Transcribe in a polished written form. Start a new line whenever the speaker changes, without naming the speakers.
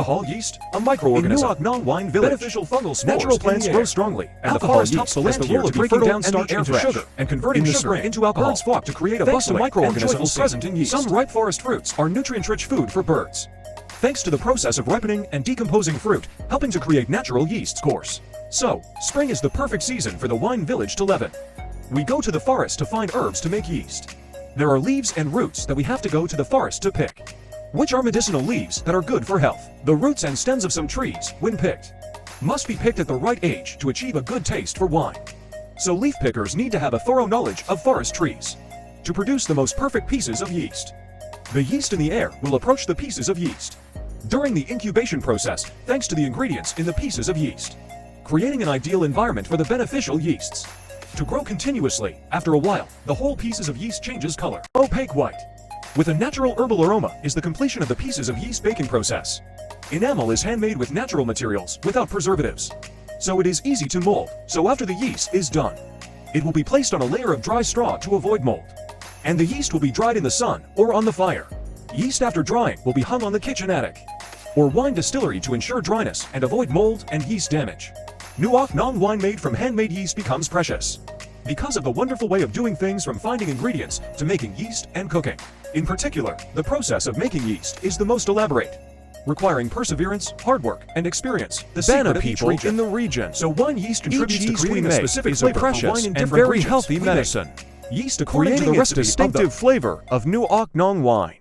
Alcohol yeast, a microorganism. In Nuoc Nong Wine Village, beneficial fungal spores. Natural plants grow strongly, and the forest helps the land here to breaking down starch into sugar and converting sugar into alcohol. Birds flock to create a bustling microorganisms present in yeast. Some ripe forest fruits are nutrient-rich food for birds, thanks to the process of ripening and decomposing fruit, helping to create natural yeast spores. So, spring is the perfect season for the wine village to leaven. We go to the forest to find herbs to make yeast. There are leaves and roots that we have to go to the forest to pick, which are medicinal leaves that are good for health. The roots and stems of some trees, when picked, must be picked at the right age to achieve a good taste for wine. So leaf pickers need to have a thorough knowledge of forest trees to produce the most perfect pieces of yeast. The yeast in the air will approach the pieces of yeast during the incubation process, thanks to the ingredients in the pieces of yeast, creating an ideal environment for the beneficial yeasts to grow continuously. After a while, the whole pieces of yeast changes color, opaque white, with a natural herbal aroma is the completion of the pieces of yeast baking process. Enamel is handmade with natural materials without preservatives, so it is easy to mold. So after the yeast is done, it will be placed on a layer of dry straw to avoid mold, and the yeast will be dried in the sun or on the fire. Yeast after drying will be hung on the kitchen attic or wine distillery to ensure dryness and avoid mold and yeast damage. Nuoc Nong wine made from handmade yeast becomes precious because of the wonderful way of doing things, from finding ingredients to making yeast and cooking. In particular, the process of making yeast is the most elaborate, requiring perseverance, hard work, and experience. The secret of each region. In the region. So wine yeast contributes to creating a specific flavor for wine in different very regions. Healthy medicine. Yeast according to the recipe distinctive flavor of Nuoc Nong wine.